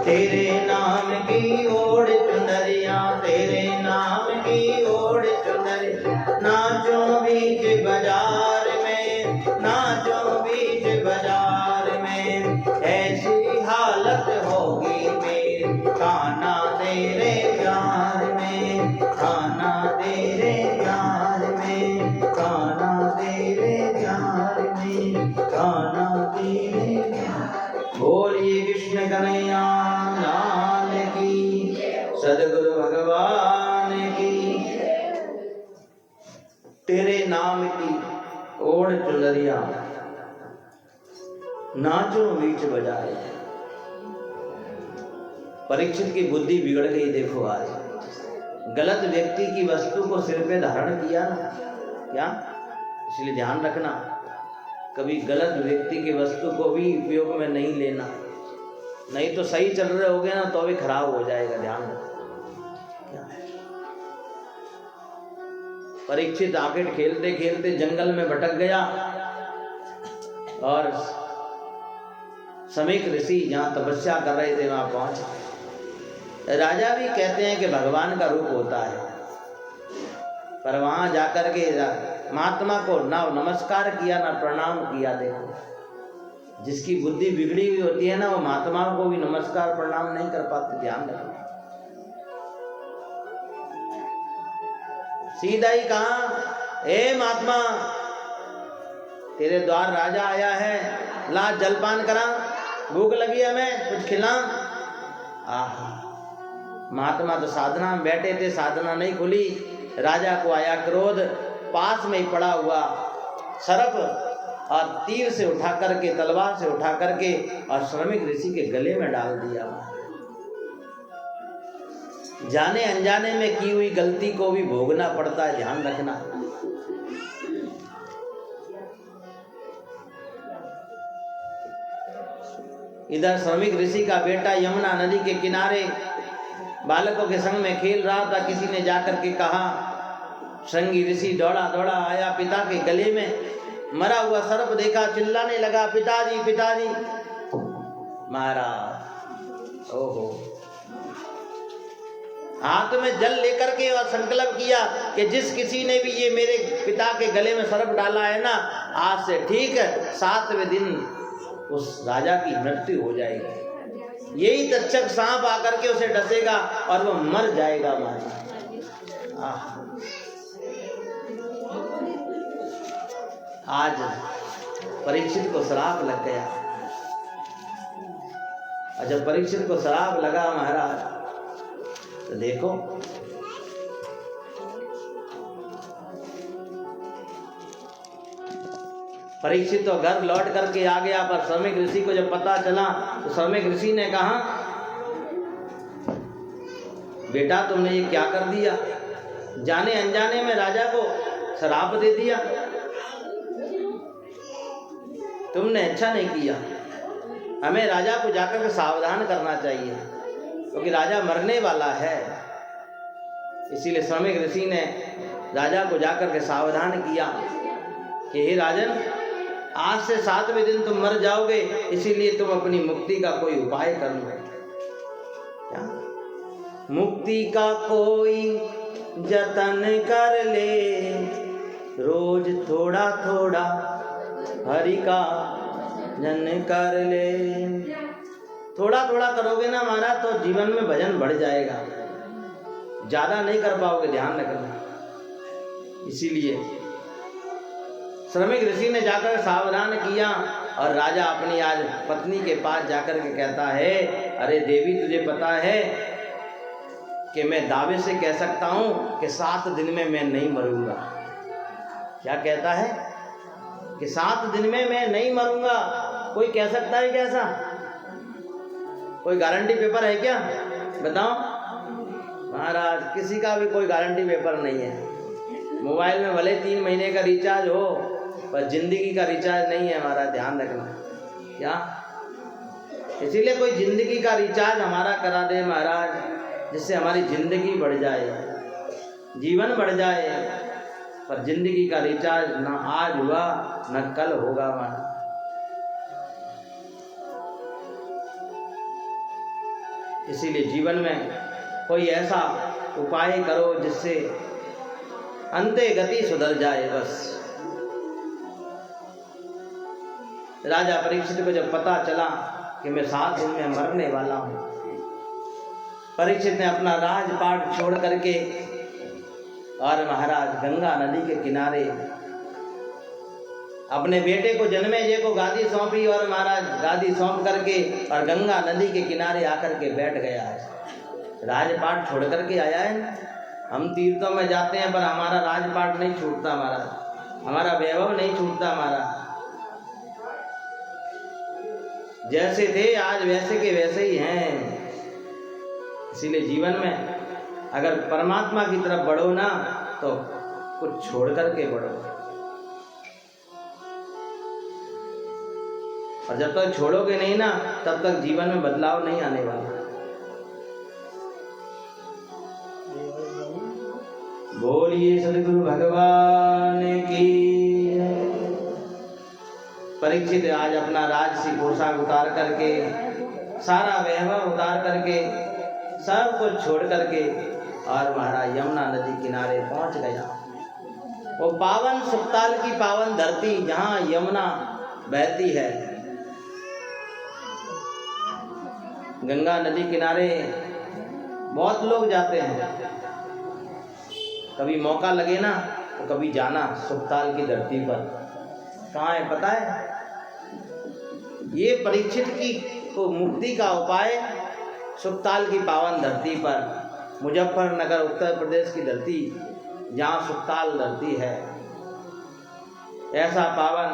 तेरे नाम की ओढ़ चुनरिया, तेरे नाम की ओढ़ चुनरिया, नाचो बीच बाजार में, नाचो बीच बाजार में, ऐसी हालत होगी मेरी खाना तेरे प्यार में, खाना तेरे प्यार में, खाना तेरे प्यार में, खाना तेरे प्यार। बोलिए कृष्ण कन्हैया लाल की, सद्गुरु भगवान की। तेरे नाम की ओढ़ चुनरिया, नाचो बीच बाजार। परीक्षित की बुद्धि बिगड़ गई। देखो आज गलत व्यक्ति की वस्तु को सिर पे धारण किया ना, क्या? इसलिए ध्यान रखना, कभी गलत व्यक्ति की वस्तु को भी उपयोग में नहीं लेना, नहीं तो सही चल रहे होगे ना तो भी खराब हो जाएगा। ध्यान रखना। परीक्षित आके खेलते खेलते जंगल में भटक गया और समीक ऋषि जहाँ तपस्या कर रहे थे वहां पहुंचे। राजा भी कहते हैं कि भगवान का रूप होता है, पर वहां जाकर के महात्मा को ना नमस्कार किया ना प्रणाम किया। देखो जिसकी बुद्धि बिगड़ी हुई होती है ना, वो महात्माओं को भी नमस्कार प्रणाम नहीं कर पाते। ध्यान रखना। सीधा ही कहा, ए महात्मा, तेरे द्वार राजा आया है, ला जलपान करा, भूख लगी हमें, कुछ खिला। आहा, महात्मा तो साधना में बैठे थे, साधना नहीं खुली। राजा को आया क्रोध, पास में ही पड़ा हुआ सर्प और तीर से उठा करके, तलवार से उठा करके और श्रमिक ऋषि के गले में डाल दिया। जाने अनजाने में की हुई गलती को भी भोगना पड़ता है। ध्यान रखना। इधर श्रमिक ऋषि का बेटा यमुना नदी के किनारे बालकों के संग में खेल रहा था। किसी ने जाकर के कहा, श्रृंगी ऋषि दौड़ा दौड़ा आया, पिता के गले में मरा हुआ सर्प देखा, चिल्लाने लगा, पिताजी पिताजी। महाराज ओहो, हाथ में जल लेकर के और संकल्प किया कि जिस किसी ने भी ये मेरे पिता के गले में सर्प डाला है ना, आज से ठीक 7वें दिन उस राजा की मृत्यु हो जाएगी। यही तक्षक सांप आकर के उसे डसेगा और वो मर जाएगा। आज परीक्षित को श्राप लग गया। और जब परीक्षित को श्राप लगा महाराज, तो देखो परीक्षित तो घर लौट करके आ गया, पर श्रमिक ऋषि को जब पता चला तो श्रमिक ऋषि ने कहा, बेटा तुमने ये क्या कर दिया? जाने अनजाने में राजा को श्राप दे दिया। तुमने अच्छा नहीं किया। हमें राजा को जाकर के सावधान करना चाहिए, क्योंकि राजा मरने वाला है। इसीलिए श्रमिक ऋषि ने राजा को जाकर के सावधान किया कि हे राजन, आज से 7वें दिन तुम मर जाओगे, इसीलिए तुम अपनी मुक्ति का कोई उपाय कर लो। क्या? मुक्ति का कोई जतन कर ले, रोज थोड़ा थोड़ा हरि का जन कर ले। थोड़ा थोड़ा करोगे ना महाराज तो जीवन में भजन बढ़ जाएगा, ज्यादा नहीं कर पाओगे। ध्यान रखना। इसीलिए श्रमिक ऋषि ने जाकर सावधान किया और राजा अपनी आज पत्नी के पास जाकर के कहता है, अरे देवी, तुझे पता है कि मैं दावे से कह सकता हूं कि 7 दिन में मैं नहीं मरूंगा। क्या कहता है? कि 7 दिन में मैं नहीं मरूंगा। कोई कह सकता है क्या ऐसा? कोई गारंटी पेपर है क्या? बताओ महाराज, किसी का भी कोई गारंटी पेपर नहीं है। मोबाइल में भले 3 महीने का रिचार्ज हो, पर जिंदगी का रिचार्ज नहीं है हमारा। ध्यान रखना। क्या? इसीलिए कोई जिंदगी का रिचार्ज हमारा करा दे महाराज, जिससे हमारी जिंदगी बढ़ जाए, जीवन बढ़ जाए। पर जिंदगी का रिचार्ज ना आज हुआ ना कल होगा महाराज। इसीलिए जीवन में कोई ऐसा उपाय करो जिससे अंते गति सुधर जाए। बस राजा परीक्षित को जब पता चला कि मैं 7 दिन में मरने वाला हूं, परीक्षित ने अपना राजपाट छोड़ करके और महाराज गंगा नदी के किनारे अपने बेटे को जन्मेजय को गादी सौंपी और महाराज गादी सौंप करके और गंगा नदी के किनारे आकर के बैठ गया है। राजपाट छोड़ करके आया है। हम तीर्थों में जाते हैं पर हमारा राजपाट नहीं छूटता महाराज, हमारा वैभव नहीं छूटता महाराज। जैसे थे आज वैसे के वैसे ही हैं। इसीलिए जीवन में अगर परमात्मा की तरफ बढ़ो ना तो कुछ छोड़ करके बढ़ो, और जब तक छोड़ोगे नहीं ना तब तक जीवन में बदलाव नहीं आने वाला। बोलिए सदगुरु भगवान की। परीक्षित आज अपना राजसी पोशाक उतार करके, सारा वैभव उतार करके, सब कुछ छोड़ करके और महाराज यमुना नदी किनारे पहुंच गया। वो पावन सुखताल की पावन धरती जहां यमुना बहती है। गंगा नदी किनारे बहुत लोग जाते हैं, कभी मौका लगे ना तो कभी जाना सुखताल की धरती पर। कहाँ है पता है? ये परीक्षित की को मुक्ति का उपाय सुखताल की पावन धरती पर, मुजफ्फरनगर उत्तर प्रदेश की धरती जहाँ सुखताल धरती है। ऐसा पावन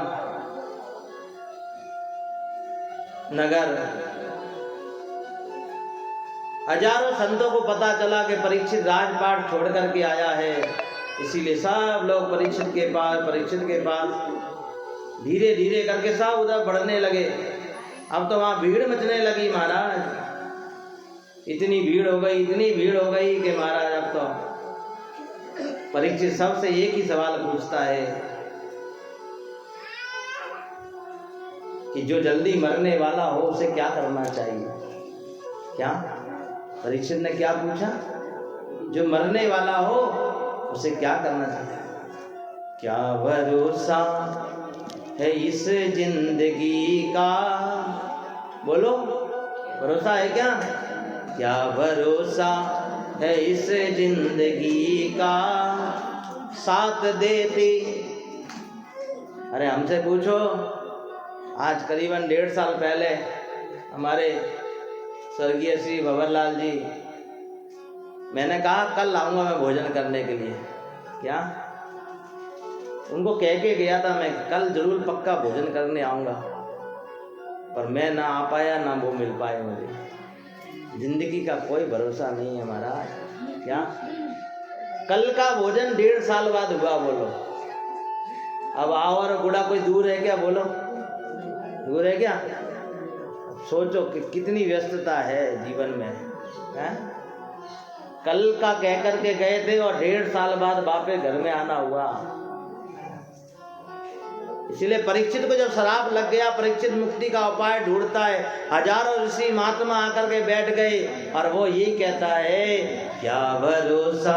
नगर, हजारों संतों को पता चला कि परीक्षित राजपाट छोड़ करके आया है। इसीलिए सब लोग परीक्षित के पास धीरे धीरे करके सब उधर बढ़ने लगे। अब तो वहाँ भीड़ मचने लगी महाराज, इतनी भीड़ हो गई कि महाराज अब तो परीक्षित सबसे एक ही सवाल पूछता है कि जो जल्दी मरने वाला हो उसे क्या करना चाहिए। क्या परीक्षित ने क्या पूछा? जो मरने वाला हो उसे क्या करना चाहिए? क्या भरोसा है इस जिंदगी का? बोलो, भरोसा है क्या? क्या भरोसा है इस जिंदगी का, साथ देती। अरे हमसे पूछो, आज करीबन 1.5 साल पहले हमारे स्वर्गीय श्री भंवरलाल जी, मैंने कहा कल आऊँगा मैं भोजन करने के लिए। क्या? उनको कह के गया था मैं कल जरूर पक्का भोजन करने आऊँगा, पर मैं ना आ पाया ना वो मिल पाए मुझे। जिंदगी का कोई भरोसा नहीं है महाराज। क्या कल का भोजन 1.5 साल बाद हुआ? बोलो, अब आओ और गुड़ा कोई दूर है क्या? बोलो, दूर है क्या? सोचो कि कितनी व्यस्तता है जीवन में, है? कल का कह करके गए थे और 1.5 साल बाद वापस घर में आना हुआ। इसीलिए परीक्षित को जब शराब लग गया, परीक्षित मुक्ति का उपाय ढूंढता है। हजारों ऋषि महात्मा आकर के बैठ गए और वो यही कहता है, क्या भरोसा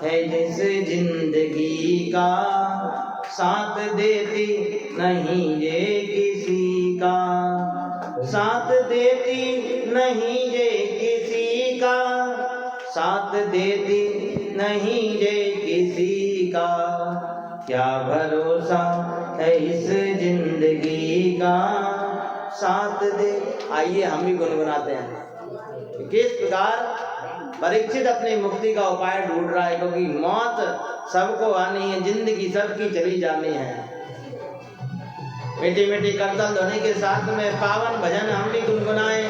है जिस जिंदगी का, साथ देती नहीं ये किसी का, साथ देती नहीं ये किसी का, साथ देती नहीं ये किसी का, क्या भरोसा है इस जिंदगी का, साथ दे। आइए हम भी गुनगुनाते हैं किस प्रकार परीक्षित अपनी मुक्ति का उपाय ढूंढ रहा है, क्योंकि मौत सबको आनी है, जिंदगी सबकी चली जानी है। मीठी मीठी करतल ध्वनि के साथ में पावन भजन हम भी गुनगुनाए।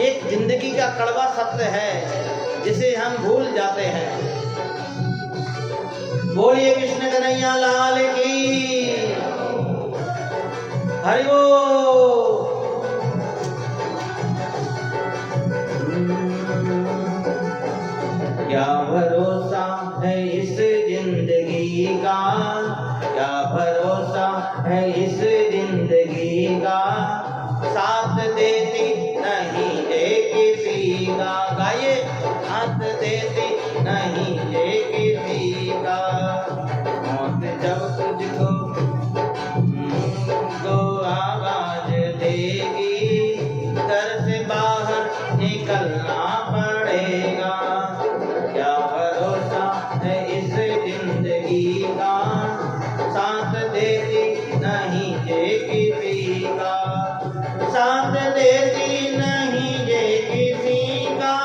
एक जिंदगी का कड़वा सत्य है जिसे हम भूल जाते हैं। बोलिए कृष्ण कन्हैया लाल की, हरि बोल। क्या भरोसा है इस जिंदगी का, क्या भरोसा है इस जिंदगी का, साथ देती नहीं है किसी का। गाइए, हाथ देती नहीं ये किसी का। मौत जब तुझको को आवाज देगी, घर से बाहर निकलना पड़ेगा। क्या भरोसा है इस जिंदगी का, साथ देती नहीं ये किसी का। साथ देती नहीं ये किसी का,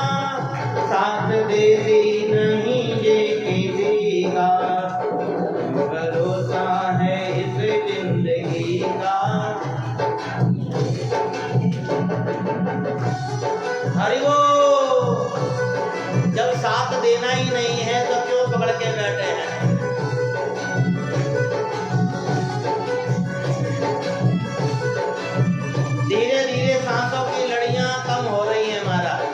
साथ देती नहीं ये किसी का। भरोसा है इस जिंदगी का। हरि वो, जब साथ देना ही नहीं है तो क्यों पकड़ के बैठे हैं। धीरे धीरे सांसों की लड़ियां कम हो रही हैं महाराज।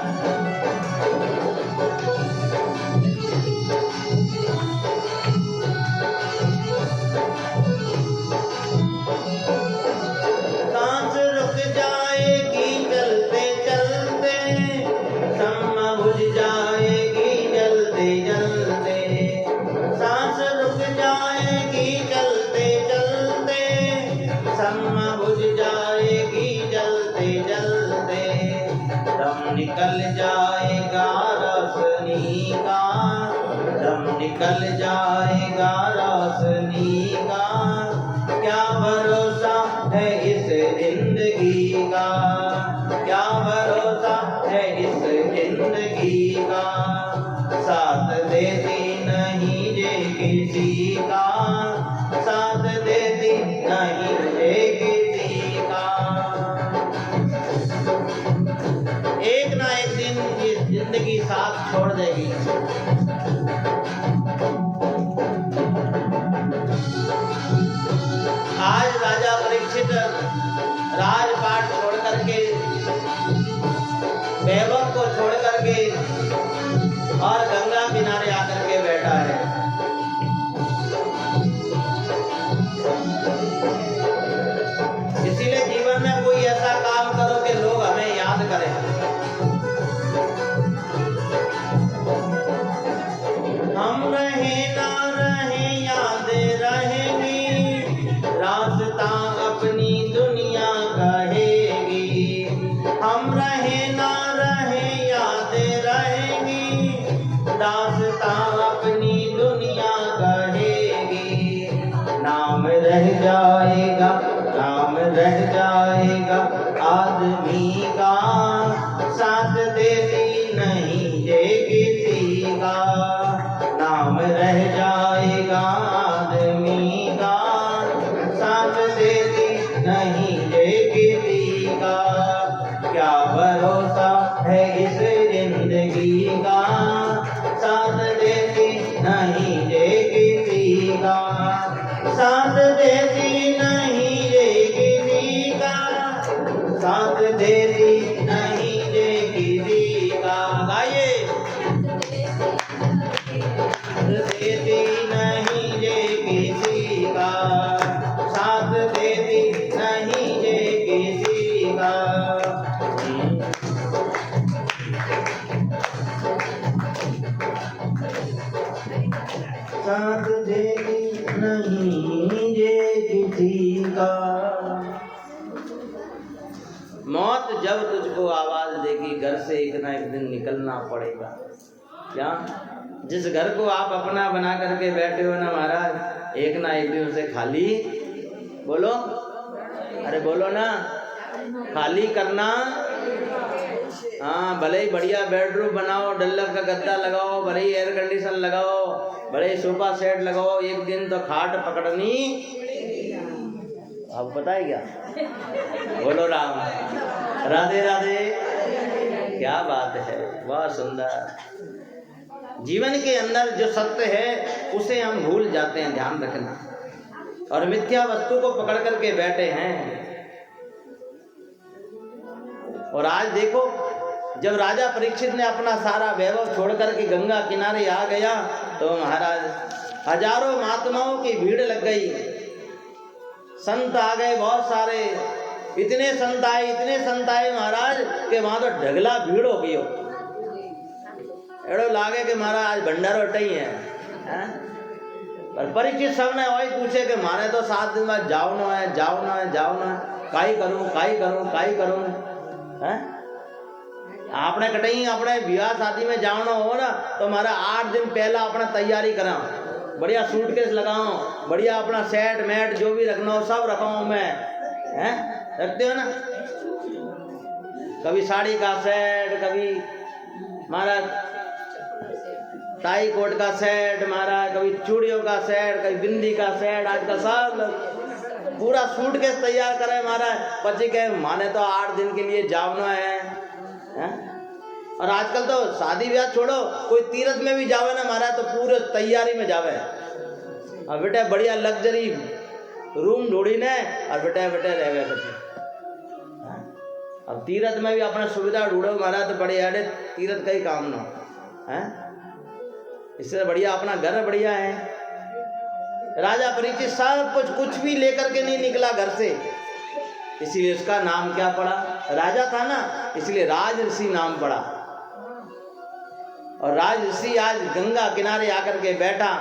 सांस रुक जाएगी चलते चलते, सम्मा बुझ जाएगी जलते जलते। सांस रुक जाएगी चलते चलते, सम्मा बुझ जाएगी जलते जलते। दम निकल जाएगा रोशनी का, दम निकल जाएगा रोशनी का। क्या भरोसा है इस जिंदगी का, क्या भरोसा है इस जिंदगी का। साथ देती नहीं ये किसी का, साथ देती नहीं ये किसी का। एक ना एक दिन ये जिंदगी साथ छोड़ देगी। आज राजा परीक्षित राजपाट छोड़ करके, वैभव को छोड़ करके और गंगा किनारे आकर के बैठा है। इसीलिए जीवन में कोई ऐसा काम करो कि लोग हमें याद करें। हम रहे ना रहे याद रहेगी, रास्ता अपनी दुनिया कहेगी। हम रहे ना रहे याद रहेगी, रास्ता अपनी दुनिया कहेगी। नाम रह जाएगा, नाम रह जाएगा आदमी का, साथ देती नहीं ये किसी का। नाम रह जाएगा आदमी का, साथ देती नहीं ये किसी का। क्या भरोसा है इस जिंदगी का, साथ देती नहीं ये किसी का। साथ देती नहीं ये किसी का, साथ देती नहीं ये किसी का। गाइए, देती नहीं ये किसी का, साथ देती नहीं ये किसी का। साथ देती नहीं ये किसी का। मौत जब तुझको आवाज देगी, घर से एक ना एक दिन निकलना पड़ेगा। क्या जिस घर को आप अपना बना करके बैठे हो ना महाराज, एक ना एक दिन उसे खाली, बोलो, अरे बोलो ना, खाली करना। हाँ, भले ही बढ़िया बेडरूम बनाओ, डल्लर का गद्दा लगाओ, भले ही एयर कंडीशन लगाओ, भले ही सोफा सेट लगाओ, एक दिन तो खाट पकड़नी। अब पता है क्या, बोलो राम, राधे राधे। क्या बात है, बहुत सुंदर। जीवन के अंदर जो सत्य है उसे हम भूल जाते हैं, ध्यान रखना, और मिथ्या वस्तु को पकड़ करके बैठे हैं। और आज देखो, जब राजा परीक्षित ने अपना सारा वैभव छोड़ करके गंगा किनारे आ गया तो महाराज हजारों महात्माओं की भीड़ लग गई। संत आ गए बहुत सारे, इतने संत आए महाराज कि वहां तो ढगला भीड़ हो गई हो। एड़ो लागे कि मारा आज भंडारो टही है, हैं? पर परीक्षित सबने वही पूछे कि मारे तो 7 दिन बाद जाओ ना है, जाओ ना है, जाओ ना है, काई करूं, हैं? आपने कटई अपने विवाह शादी में जाना हो ना तो हमारा 8 दिन पहला अपना तैयारी कराओ, बढ़िया सूटकेस लगाओ, बढ़िया अपना सेट मैट जो भी रखना हो सब रखाऊं मैं, हैं? रखते हो ना? कभी साड़ी का सेट, कभी हमारा टाई कोट का सेट, मारा कभी चूड़ियों का सेट, कभी बिंदी का सेट, आजकल सब पूरा सूटकेस तैयार करे मारा। पति के माने तो 8 दिन के लिए जाना है, हैं? और आजकल तो शादी ब्याह छोड़ो, कोई तीर्थ में भी जावे ना मारा तो पूरे तैयारी में जावे। अब बेटे बढ़िया लग्जरी रूम ढूंढी ने और बेटे रह गए कभी। अब तीर्थ में भी अपना सुविधा ढूंढो मारा तो बड़े अरे तीर्थ का ही काम ना है, इससे बढ़िया अपना घर बढ़िया है। राजा परीक्षित सब कुछ भी लेकर के नहीं निकला घर से, इसीलिए उसका नाम क्या पड़ा? राजा था ना, इसलिए राज ऋषि नाम पड़ा। और राज ऋषि आज गंगा किनारे आकर के बैठा,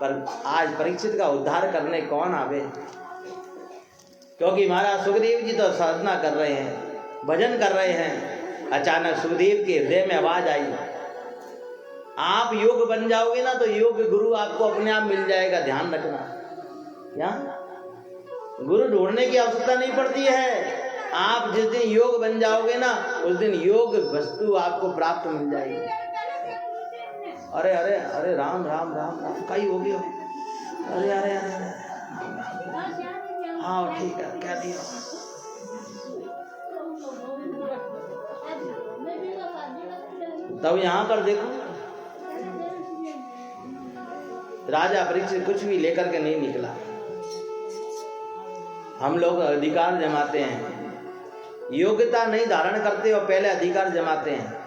पर आज परीक्षित का उद्धार करने कौन आवे? क्योंकि महाराज सुखदेव जी तो साधना कर रहे हैं, भजन कर रहे हैं। अचानक सुखदेव के हृदय में आवाज आई, आप योग बन जाओगे ना तो योग गुरु आपको अपने आप मिल जाएगा, ध्यान रखना। क्या गुरु ढूंढने की आवश्यकता नहीं पड़ती है, आप जिस दिन योग बन जाओगे ना उस दिन योग वस्तु आपको प्राप्त मिल जाएगी। अरे अरे अरे राम राम राम राम कहीं हो गया? अरे अरे अरे हाँ ठीक है, क्या दिया? तब यहाँ पर देखो राजा परीक्षित कुछ भी लेकर के नहीं निकला। हम लोग अधिकार जमाते हैं, योग्यता नहीं धारण करते और पहले अधिकार जमाते हैं।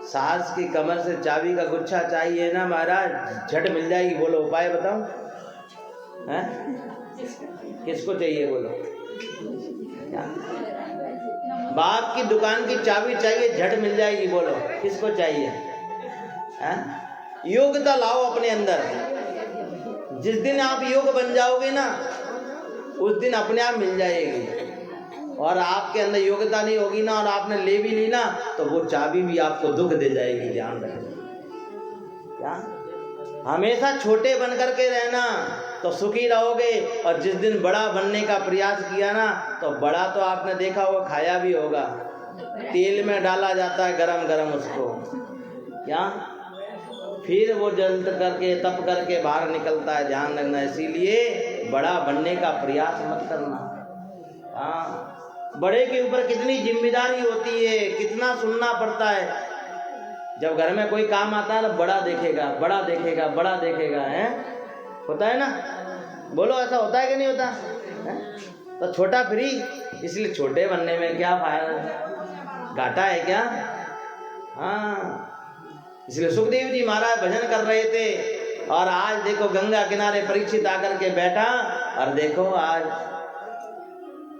सास की कमर से चाबी का गुच्छा चाहिए ना महाराज, झट मिल जाएगी। बोलो उपाय बताओ, हैं? किसको चाहिए बोलो? बाप की दुकान की चाबी चाहिए, झट मिल जाएगी। बोलो किसको चाहिए? हैं? योग्यता लाओ अपने अंदर। जिस दिन आप योग बन जाओगे ना उस दिन अपने आप मिल जाएगी। और आपके अंदर योग्यता नहीं होगी ना और आपने ले भी ली ना तो वो चाबी भी आपको दुख दे जाएगी, ध्यान रखना। क्या हमेशा छोटे बन करके रहना तो सुखी रहोगे, और जिस दिन बड़ा बनने का प्रयास किया ना तो बड़ा तो आपने देखा होगा, खाया भी होगा, तेल में डाला जाता है गरम गरम उसको, क्या फिर वो जल्द करके तप करके बाहर निकलता है, ध्यान रखना। इसीलिए बड़ा बनने का प्रयास मत करना। हाँ, बड़े के ऊपर कितनी जिम्मेदारी होती है, कितना सुनना पड़ता है। जब घर में कोई काम आता है ना बड़ा देखेगा, बड़ा देखेगा, बड़ा देखेगा, है होता है ना? बोलो ऐसा होता है कि नहीं होता है? तो छोटा फ्री, इसलिए छोटे बनने में क्या फायदा, घाटा है क्या? हाँ, इसलिए सुखदेव जी महाराज भजन कर रहे थे और आज देखो गंगा किनारे परीक्षित आकर के बैठा। और देखो आज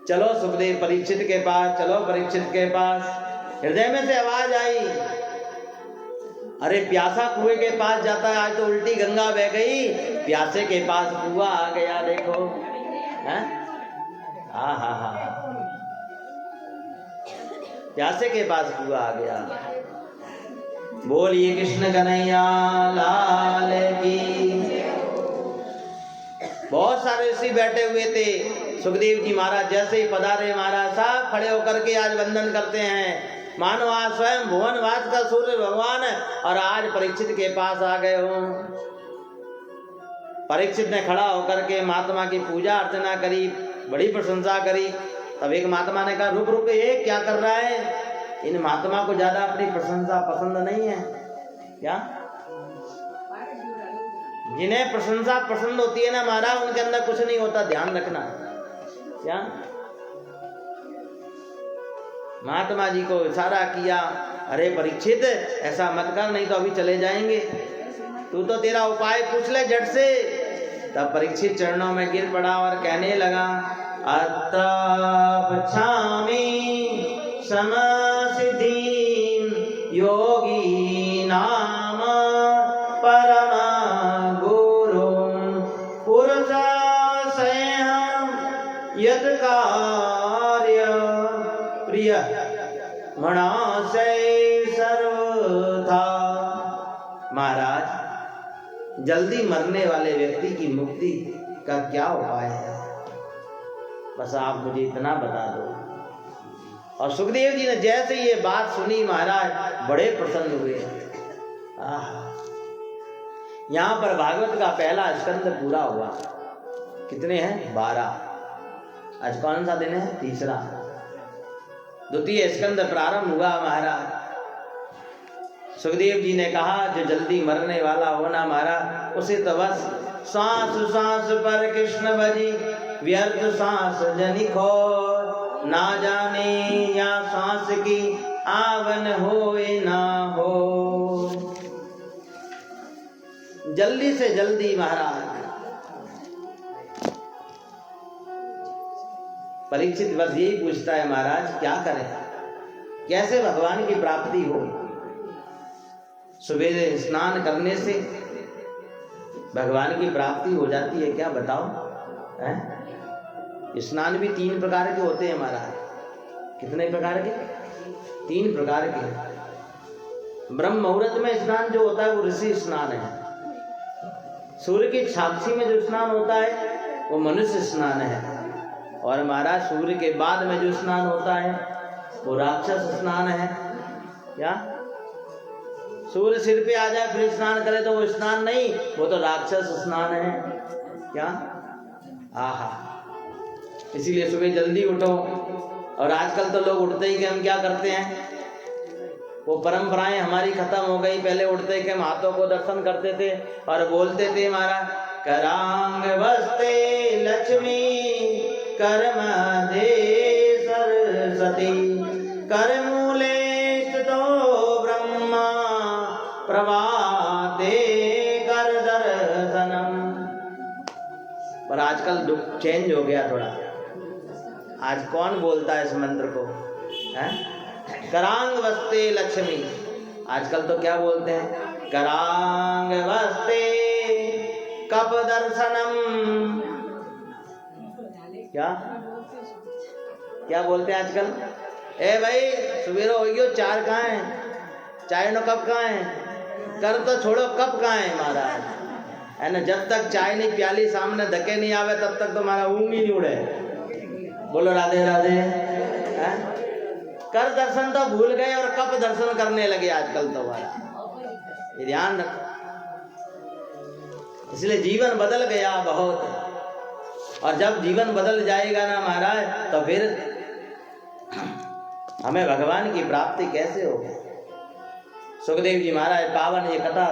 चलो सुखदेव परीक्षित के पास, चलो परीक्षित के पास। हृदय में से आवाज आई, अरे प्यासा कुएं के पास जाता है, आज तो उल्टी गंगा बह गई, प्यासे के पास कुआं आ गया। देखो हैं? हाँ हाँ हाँ, प्यासे के पास कुआं आ गया। बोलिए कृष्ण कन्हैया लाल की। बहुत सारे ऋषि बैठे हुए थे। सुखदेव जी महाराज जैसे ही पधारे, महाराज साहब खड़े होकर के आज वंदन करते हैं। मानो आज स्वयं भुवनवास का सूर्य भगवान और आज परीक्षित के पास आ गए हो। परीक्षित ने खड़ा होकर के महात्मा की पूजा अर्चना करी, बड़ी प्रशंसा करी। तब एक महात्मा ने कहा, रुक रुक, ये क्या कर रहा है? इन महात्मा को ज्यादा अपनी प्रशंसा पसंद नहीं है क्या? जिन्हें प्रशंसा पसंद होती है ना महाराज, उनके अंदर कुछ नहीं होता, ध्यान रखना। क्या महात्मा जी को इशारा किया, अरे परीक्षित ऐसा मत कर, नहीं तो अभी चले जाएंगे, तू तो तेरा उपाय पूछ ले झट से। तब परीक्षित चरणों में गिर पड़ा और कहने लगा, अत्र पछामि समसिद्धि योगी मणा से सर्व था। महाराज, जल्दी मरने वाले व्यक्ति की मुक्ति का क्या उपाय है? बस आप मुझे इतना बता दो। और सुखदेव जी ने जैसे ये बात सुनी महाराज बड़े प्रसन्न हुए। यहाँ पर भागवत का पहला स्कंद पूरा हुआ। कितने हैं? 12। आज कौन सा दिन है? तीसरा। द्वितीय स्कंद प्रारंभ हुआ महाराज। सुखदेव जी ने कहा जो जल्दी मरने वाला होना महाराज, उसे तो बस सांस सांस पर कृष्ण भजी, व्यर्थ सांस जनि खोर, ना जाने या सांस की आवन होए ना हो। जल्दी से जल्दी महाराज। परीक्षित बस यही पूछता है महाराज क्या करें, कैसे भगवान की प्राप्ति हो? सुबह स्नान करने से भगवान की प्राप्ति हो जाती है क्या? बताओ है? स्नान भी 3 प्रकार के होते हैं महाराज। कितने प्रकार के? 3 प्रकार के। ब्रह्म मुहूर्त में स्नान जो होता है वो ऋषि स्नान है। सूर्य की साक्षी में जो स्नान होता है वो मनुष्य स्नान है। और महाराज सूर्य के बाद में जो स्नान होता है वो राक्षस स्नान है। क्या? सूर्य सिर पे आ जाए फिर स्नान करे तो वो स्नान नहीं, वो तो राक्षस स्नान है। क्या? आहा। इसीलिए सुबह जल्दी उठो। और आजकल तो लोग उठते ही कि हम क्या करते हैं, वो परंपराएं हमारी खत्म हो गई। पहले उठते कि हम हाथों को दर्शन करते थे और बोलते थे महाराज, करांग बस्ते लक्ष्मी कर्म दे सरस्वती, कर मूले स्थितो ब्रह्मा प्रभाते कर दर्शनम। पर आजकल चेंज हो गया थोड़ा। आज कौन बोलता है इस मंत्र को? है? करांग वस्ते लक्ष्मी। आजकल तो क्या बोलते हैं? करांग वस्ते कप दर्शनम। क्या क्या बोलते हैं आजकल? ए भाई सवेरा हो गयो, 4 कहाँ है? चाय नो कप कहाँ है? कर तो छोड़ो, कप कहाँ है महाराज? है ना, जब तक चाय नहीं प्याली सामने धके नहीं आवे तब तक तो हमारा ऊँग ही नहीं उड़े। बोलो राधे राधे। है? कर दर्शन तो भूल गए और कप दर्शन करने लगे आजकल तो महाराज। ये ध्यान रखो। इसलिए जीवन बदल गया बहुत। और जब जीवन बदल जाएगा ना महाराज तो फिर हमें भगवान की प्राप्ति कैसे होगी? सुखदेव जी महाराज पावन ये कथा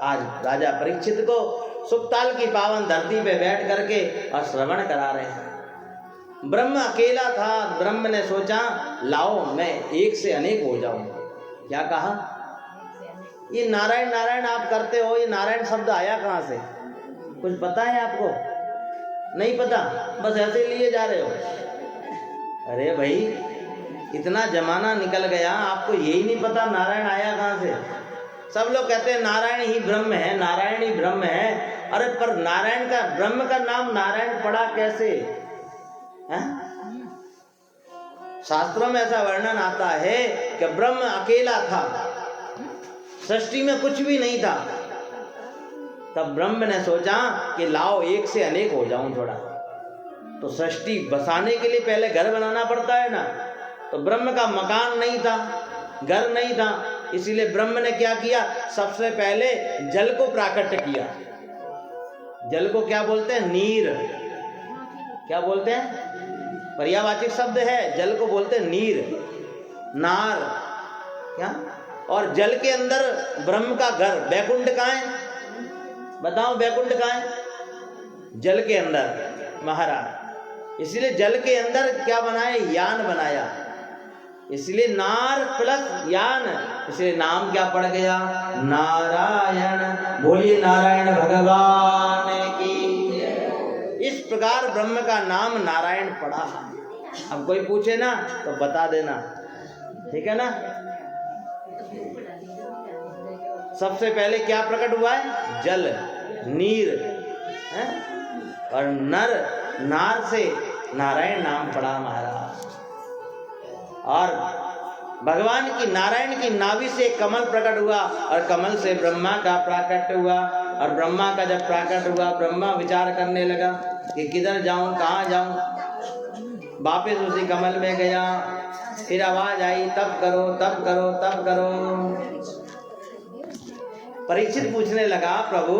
आज राजा परीक्षित को सुखताल की पावन धरती पे बैठ करके और श्रवण करा रहे हैं। ब्रह्म अकेला था। ब्रह्म ने सोचा लाओ मैं एक से अनेक हो जाऊं। क्या कहा? ये नारायण नारायण आप करते हो, ये नारायण शब्द आया कहाँ से? कुछ पता है आपको? नहीं पता, बस ऐसे लिए जा रहे हो। अरे भाई इतना जमाना निकल गया, आपको यही नहीं पता नारायण आया कहाँ से? सब लोग कहते हैं नारायण ही ब्रह्म है, नारायण ही ब्रह्म है। अरे पर नारायण का, ब्रह्म का नाम नारायण पड़ा कैसे? है? शास्त्रों में ऐसा वर्णन आता है कि ब्रह्म अकेला था, सृष्टि में कुछ भी नहीं था। तब ब्रह्म ने सोचा कि लाओ एक से अनेक हो जाऊं थोड़ा। तो सृष्टि बसाने के लिए पहले घर बनाना पड़ता है ना। तो ब्रह्म का मकान नहीं था, घर नहीं था, इसीलिए ब्रह्म ने क्या किया? सबसे पहले जल को प्राकट्य किया। जल को क्या बोलते हैं? नीर। क्या बोलते हैं? पर्यावाचक शब्द है। जल को बोलते हैं नीर, नार। क्या? और जल के अंदर ब्रह्म का घर बैकुंठ कहाँ है? बताओ बैकुंठ कहाँ है? जल के अंदर महाराज। इसलिए जल के अंदर क्या बनाया? यान बनाया। इसलिए नार प्लस यान, इसलिए नाम क्या पड़ गया? नारायण। बोलिए नारायण भगवान की। इस प्रकार ब्रह्म का नाम नारायण पड़ा। अब कोई पूछे ना तो बता देना, ठीक है ना? सबसे पहले क्या प्रकट हुआ है? जल, नीर है? और नर, नार से नारायण नाम पड़ा महाराज। और भगवान की नारायण की नाभि से कमल प्रकट हुआ और कमल से ब्रह्मा का प्राकट हुआ। और ब्रह्मा का जब प्राकट हुआ, ब्रह्मा विचार करने लगा कि किधर जाऊं, कहाँ जाऊं। वापिस उसी कमल में गया, फिर आवाज आई तब करो तब करो तब करो। परीक्षित पूछने लगा, प्रभु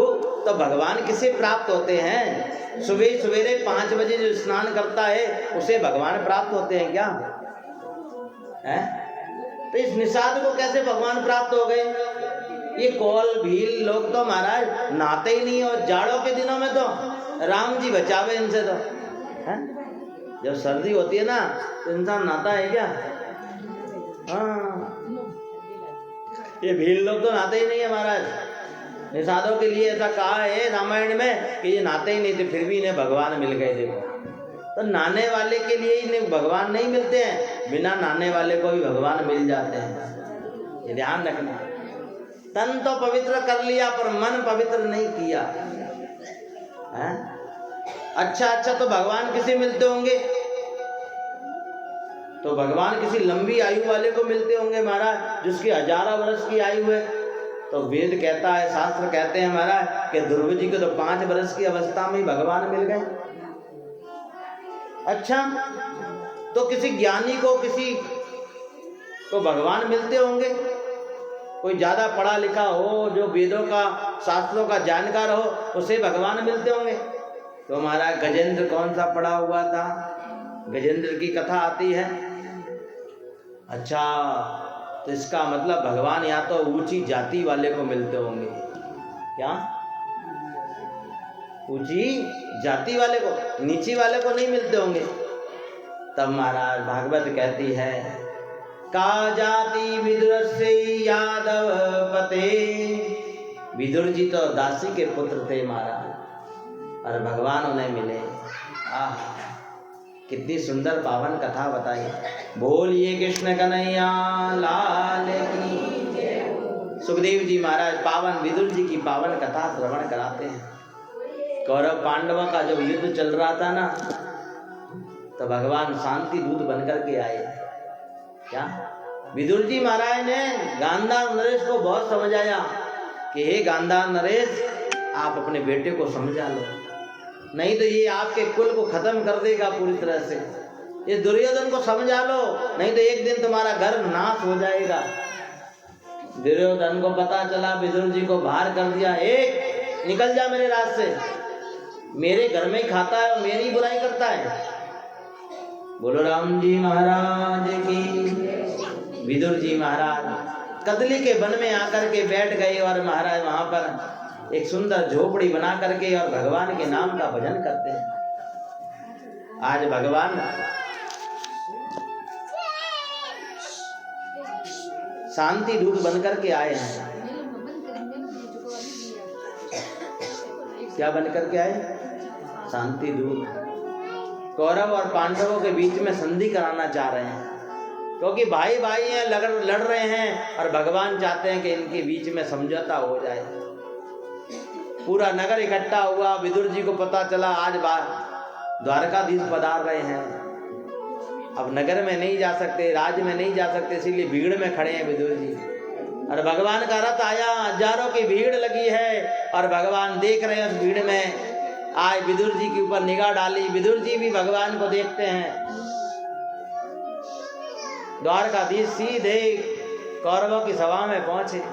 तो भगवान किसे प्राप्त होते हैं? सुबह सवेरे 5 बजे जो स्नान करता है उसे भगवान प्राप्त होते हैं क्या? है? तो इस निषाद को कैसे भगवान प्राप्त हो गए? ये कौल भील लोग तो महाराज नहाते ही नहीं, और जाड़ों के दिनों में तो राम जी बचावे इनसे तो है? जब सर्दी होती है ना तो इंसान नहाता है क्या? हाँ, ये भील लोग तो नहाते ही नहीं है महाराज। निषादों के लिए ऐसा कहा है रामायण में कि ये नहाते ही नहीं थे, फिर भी इन्हें भगवान मिल गए। देखो, तो नहाने वाले के लिए इन्हें भगवान नहीं मिलते हैं, बिना नहाने वाले को भी भगवान मिल जाते हैं। ये ध्यान रखना। तन तो पवित्र कर लिया पर मन पवित्र नहीं किया है? अच्छा तो भगवान किसे मिलते होंगे? तो भगवान किसी लंबी आयु वाले को मिलते होंगे महाराज, जिसकी 1000 वर्ष की आयु है। तो वेद कहता है, शास्त्र कहते हैं महाराज कि ध्रुव जी को तो 5 वर्ष की अवस्था में ही भगवान मिल गए। अच्छा, तो किसी ज्ञानी को, किसी को भगवान मिलते होंगे? कोई ज्यादा पढ़ा लिखा हो, जो वेदों का, शास्त्रों का जानकार हो, उसे भगवान मिलते होंगे। तो महाराज गजेंद्र कौन सा पढ़ा हुआ था? गजेंद्र की कथा आती है। अच्छा, तो इसका मतलब भगवान या तो ऊंची जाति वाले को मिलते होंगे। क्या? ऊंची जाति वाले को, नीची वाले को नहीं मिलते होंगे। तब महाराज भागवत कहती है, का जाति विदुर से यादव पते। विदुर जी तो दासी के पुत्र थे महाराज, और भगवान उन्हें मिले। कितनी सुंदर पावन कथा बताई। बोलिए कृष्ण कन्हैया लाल की। सुखदेव जी महाराज पावन विदुर जी की पावन कथा श्रवण कराते हैं। कौरव पांडवों का जब युद्ध चल रहा था ना, तो भगवान शांति दूत बनकर के आए। क्या? विदुर जी महाराज ने गांधार नरेश को बहुत समझाया कि हे गांधार नरेश, आप अपने बेटे को समझा लो, नहीं तो ये आपके कुल को खत्म कर देगा पूरी तरह से। ये दुर्योधन को समझा लो, नहीं तो एक दिन तुम्हारा घर नाश हो जाएगा। दुर्योधन को पता चला, विदुर जी को बाहर कर दिया, एक निकल जा मेरे रास्ते से, मेरे घर में ही खाता है और मेरी बुराई करता है। बोलो राम जी महाराज की। विदुर जी महाराज कदली के वन में आकर के बैठ गए, और महाराज वहां पर एक सुंदर झोपड़ी बना करके और भगवान के नाम का भजन करते हैं। आज भगवान शांति दूत बनकर के आए हैं। क्या बनकर के आए? शांति दूत। कौरव और पांडवों के बीच में संधि कराना चाह रहे हैं, क्योंकि भाई भाई हैं, लड़ रहे हैं, और भगवान चाहते हैं कि इनके बीच में समझौता हो जाए। पूरा नगर इकट्ठा हुआ। विदुर जी को पता चला आज द्वारकाधीश पधार रहे हैं, अब नगर में नहीं जा सकते, राज्य में नहीं जा सकते, इसीलिए भीड़ में खड़े हैं विदुर जी। और भगवान का रथ आया, हजारों की भीड़ लगी है, और भगवान देख रहे हैं उस भीड़ में। आज विदुर जी के ऊपर निगाह डाली, विदुर जी भी भगवान को देखते हैं। द्वारकाधीश सीधे कौरवों की सभा में पहुंचे।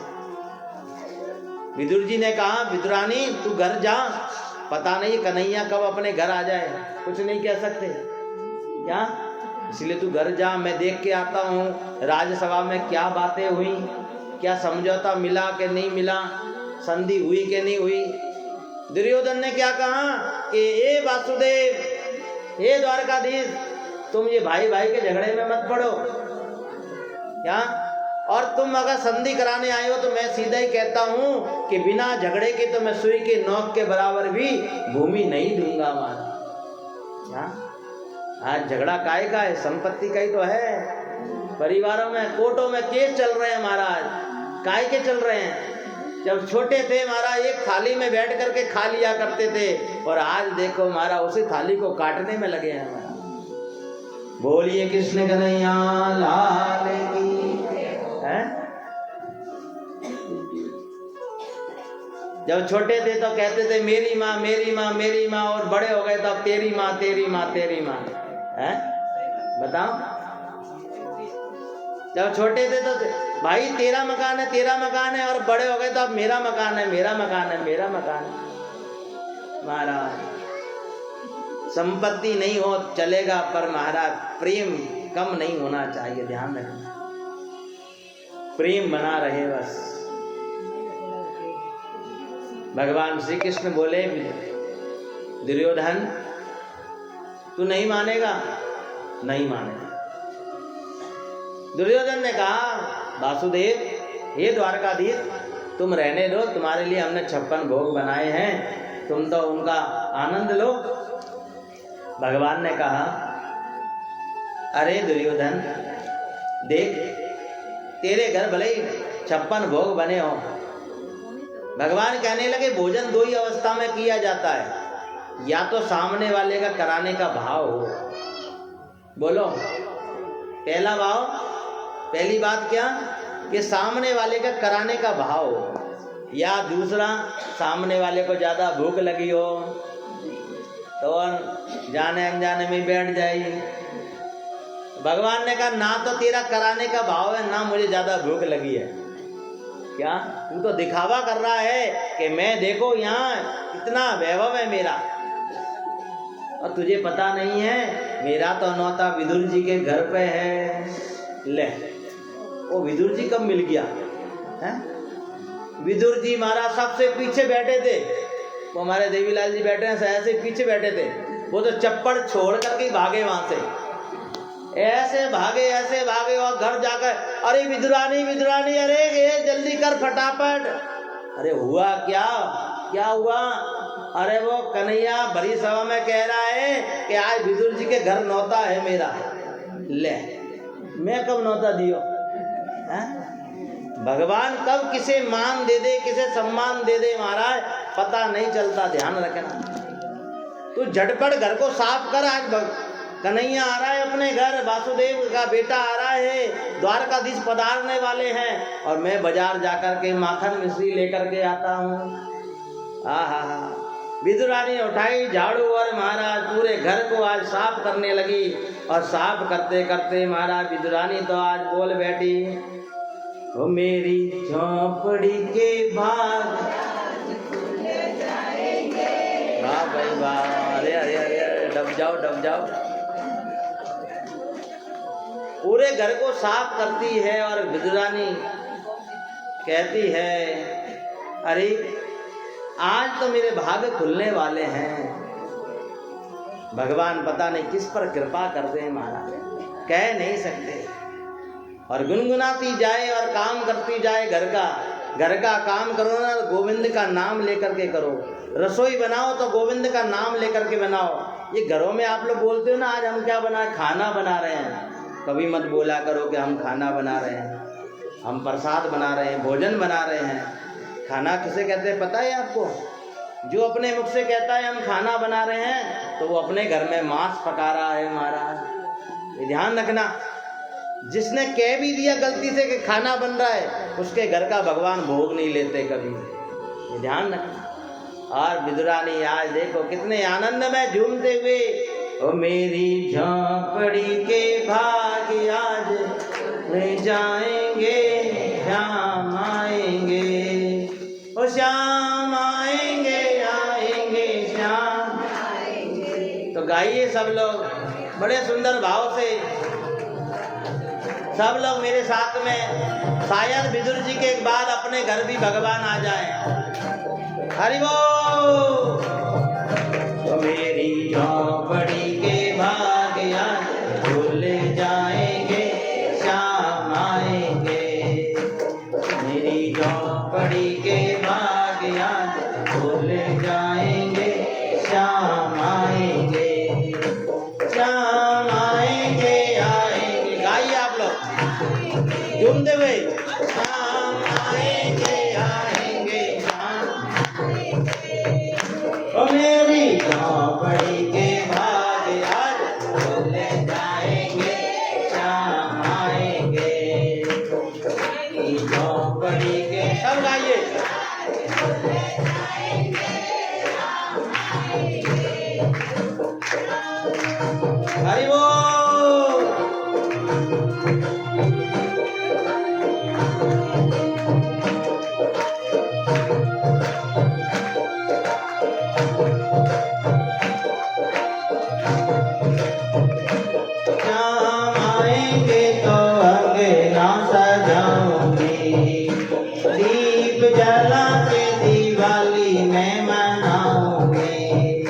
विदुर जी ने कहा, विदुरानी तू घर जा, पता नहीं कन्हैया कब अपने घर आ जाए, कुछ नहीं कह सकते क्या, इसलिए तू घर जा, मैं देख के आता हूँ राज्यसभा में क्या बातें हुई, क्या समझौता मिला कि नहीं मिला, संधि हुई कि नहीं हुई। दुर्योधन ने क्या कहा कि ए वासुदेव, हे द्वारकाधीश, तुम ये भाई भाई के झगड़े में मत पड़ो क्या, और तुम अगर संधि कराने आए हो तो मैं सीधा ही कहता हूं कि बिना झगड़े के तो मैं सुई के नोक के बराबर भी भूमि नहीं दूंगा। क्या आज झगड़ा काय का है? संपत्ति का ही तो है। परिवारों में, कोर्टों में केस चल रहे हैं महाराज, काय के चल रहे हैं? जब छोटे थे महाराज एक थाली में बैठ करके खा लिया करते थे, और आज देखो महाराज उसी थाली को काटने में लगे हैं। बोलिए कृष्ण कन्हैया लाल की। जब छोटे थे तो कहते थे मेरी माँ मेरी माँ मेरी माँ, और बड़े हो गए तो अब तेरी माँ तेरी माँ तेरी माँ है। बताओ, जब छोटे थे तो भाई तेरा मकान है तेरा मकान है, और बड़े हो गए तो अब मेरा मकान है मेरा मकान है मेरा मकान है। महाराज संपत्ति नहीं हो चलेगा, पर महाराज प्रेम कम नहीं होना चाहिए, ध्यान रखना, प्रेम बना रहे बस। भगवान श्री कृष्ण बोले दुर्योधन तू नहीं मानेगा, नहीं मानेगा। दुर्योधन ने कहा वासुदेव हे द्वारकाधीश तुम रहने दो, तुम्हारे लिए हमने 56 भोग बनाए हैं, तुम तो उनका आनंद लो। भगवान ने कहा अरे दुर्योधन देख, तेरे घर भले ही 56 भोग बने हो। भगवान कहने लगे भोजन 2 ही अवस्था में किया जाता है, या तो सामने वाले का कराने का भाव हो। बोलो, पहला भाव, पहली बात क्या कि सामने वाले का कराने का भाव हो, या दूसरा सामने वाले को ज्यादा भूख लगी हो तो जाने अनजाने में बैठ जाए। भगवान ने कहा ना तो तेरा कराने का भाव है, ना मुझे ज्यादा भूख लगी है। क्या तू तो दिखावा कर रहा है कि मैं देखो यहाँ इतना वैभव है मेरा, और तुझे पता नहीं है मेरा तो नौता विदुर जी के घर पे है। ले, वो विदुर जी कब मिल गया है? विदुर जी महाराज सबसे पीछे बैठे थे, वो हमारे देवीलाल जी बैठे हैं ऐसे पीछे बैठे थे। वो तो चप्पड़ छोड़ करके भागे वहां से, ऐसे भागे और घर जाकर अरे विदुरानी विदुरानी, अरे ये जल्दी कर फटाफट। अरे हुआ क्या, क्या हुआ? अरे वो कन्हैया भरी सभा में कह रहा है कि आज विदुर जी के घर नौता है मेरा। ले, मैं कब नौता दियो है? भगवान कब किसे मान दे दे, किसे सम्मान दे दे महाराज पता नहीं चलता, ध्यान रखना। तू झटपट घर को साफ कर, आज कन्हैया आ रहा है अपने घर, वासुदेव का बेटा आ रहा है, द्वारकाधीश पधारने वाले हैं, और मैं बाजार जाकर के माखन मिश्री लेकर के आता हूँ। आहा, विदुरानी उठाई झाड़ू और महाराज पूरे घर को आज साफ करने लगी, और साफ करते करते महाराज विदुरानी तो आज बोल बैठी, ओ मेरी झोंपड़ी के भाग, वाह भाई वाह, अरे अरे अरे डब जाओ। पूरे घर को साफ करती है और विदुरानी कहती है अरे आज तो मेरे भाग खुलने वाले हैं। भगवान पता नहीं किस पर कृपा करते हैं महाराज, कह नहीं सकते। और गुनगुनाती जाए और काम करती जाए, घर का काम करो ना, गोविंद का नाम लेकर के करो। रसोई बनाओ तो गोविंद का नाम लेकर के बनाओ। ये घरों में आप लोग बोलते हो ना आज हम क्या बना, खाना बना रहे हैं, कभी मत बोला करो कि हम खाना बना रहे हैं, हम प्रसाद बना रहे हैं, भोजन बना रहे हैं। खाना किसे कहते हैं पता है आपको? जो अपने मुख से कहता है हम खाना बना रहे हैं, तो वो अपने घर में मांस पका रहा है महाराज। ये ध्यान रखना, जिसने कह भी दिया गलती से कि खाना बन रहा है, उसके घर का भगवान भोग नहीं लेते कभी, ये ध्यान रखना। और विदुरानी आज देखो कितने आनंद में झूमते हुए, ओ मेरी झोंपड़ी के भाग आज ले जाएंगे, श्याम आएंगे, ओ श्याम आएंगे आएंगे श्याम। तो गाइए सब लोग बड़े सुंदर भाव से, सब लोग मेरे साथ में। शायद विदुर जी के बाद अपने घर भी भगवान आ जाए। हरि बोल। तो मेरी झोंपड़ी के भाग आज भूले जाएंगे, श्याम आएंगे। मेरी झोंपड़ी के भाग आज भूले जाएंगे, श्याम आएंगे, श्याम आएंगे आएंगे। गाइए आप लोग झूम दे भाई। श्याम आएंगे आएंगे श्याम, मेरी झोंपड़ी के भाग मनाऊंगी, दीप जला के दिवाली में मनाऊंगी,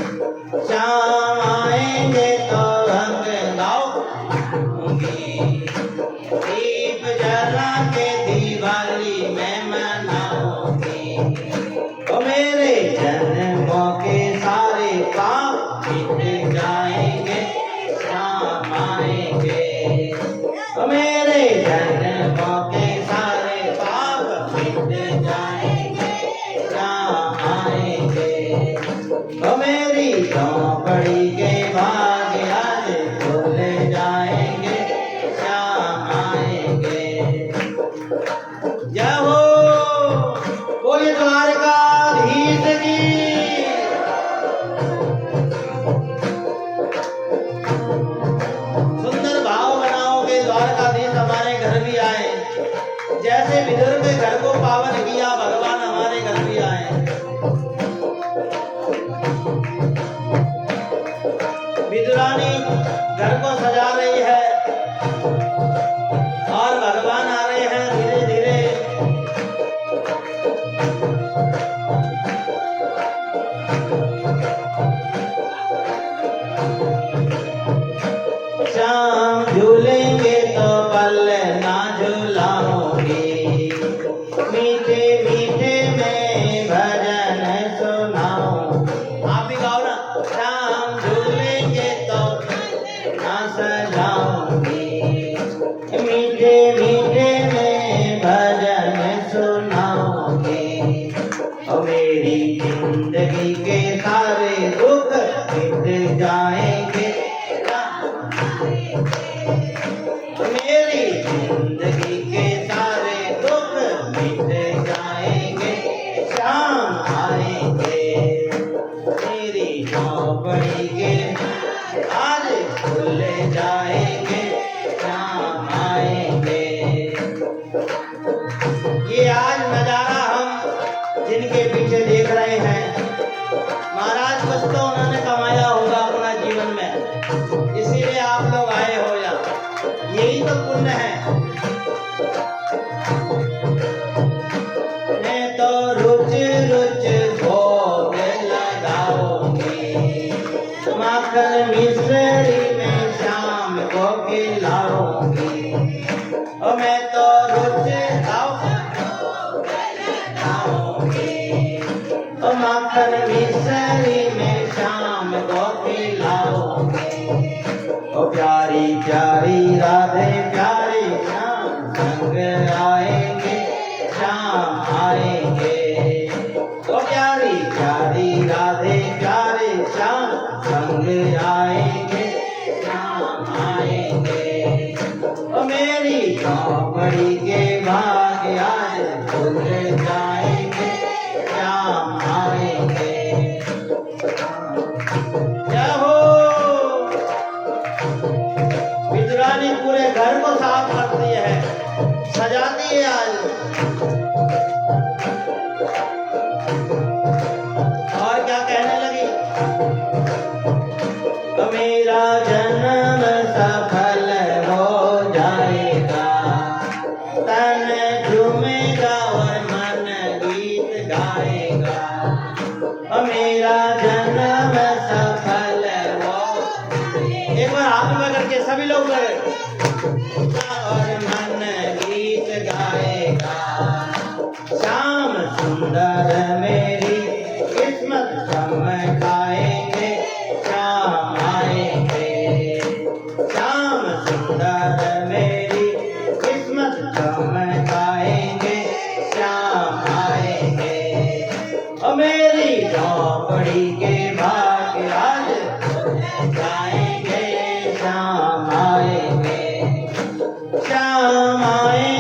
शाम आएंगे तो रंग गाऊंगी, दीप जला के दिवाली में मनाऊंगी। ओ मेरे जन्मों के सारे पाप मिट जाएंगे, शाम आएंगे। ओ मेरे जन्मों के सारे पाप मिट जाएंगे, शाम आएंगे। ओ मेरी झोंपड़ी के भाग आज खुल जाएंगे, शाम आएंगे। जय हो बोलिए द्वारकाधीश की। सुंदर भाव बनाओगे, द्वारकाधीश हमारे घर भी आए। जैसे विदुर के घर को पावन किया, भगवान हमारे घर भी आए। विदुरानी घर को सजा रही है और भगवान आ रहे हैं धीरे धीरे। शाम झूलेंगे तो पल ना झूलाऊंगी, मीठे मीठे में भजन सुनाऊं। आप भी गाओ ना। शाम झूलेंगे तो ना सजाऊंगी, मीठे मीठे में भजन सुनाऊंगी। और मेरी जिंदगी के सारे दुख मिट जाएंगे, मेरी जिंदगी के सारे दुख मिट जाएंगे, शाम आएंगे। मेरी झोंपड़ी के आज खुल जाएंगे, शाम आएंगे। ये आज नजारा हम जिनके पीछे देख रहे हैं, महाराज कुछ तो उन्होंने कमाया होगा अपना जीवन में, इसीलिए आप लोग आए हो यहाँ। यही तो पुण्य है। मैं तो रुच रुच भोग लगाऊंगी, माखन मिश्री में शाम को खिलाऊंगी। और मैं तो रुच लगाऊंगी, और माखन मिश्री में शाम को खिलाऊंगी। ओ प्यारी प्यारी राधे प्यारी श्याम संग आएंगे, शाम आएंगे। ओ प्यारी प्यारी राधे प्यारे श्याम संग आएंगे, शाम आएंगे। ओ मेरी झोंपड़ी के भाग आज खुल जाएंगे, शाम आएंगे। जय हो। विदुरानी पूरे घर को साफ करती है, सजाती है आज। और क्या कहने लगी? तो मेरा जन्म सफल हो जाएगा, तन झूमेगा और मन गीत गाएगा। और मेरा जन्म सफल हो, एक बार हाथ में करके सभी लोग और मन गीत गाएगा। श्याम सुंदर मेरी किस्मत चमकाएंगे, श्याम आएंगे। श्याम सुंदर मेरी किस्मत चमकाएंगे, श्याम आएंगे। और मेरी झोंपड़ी के भाग आज जाएंगे, श्याम आएंगे, श्याम आएंगे।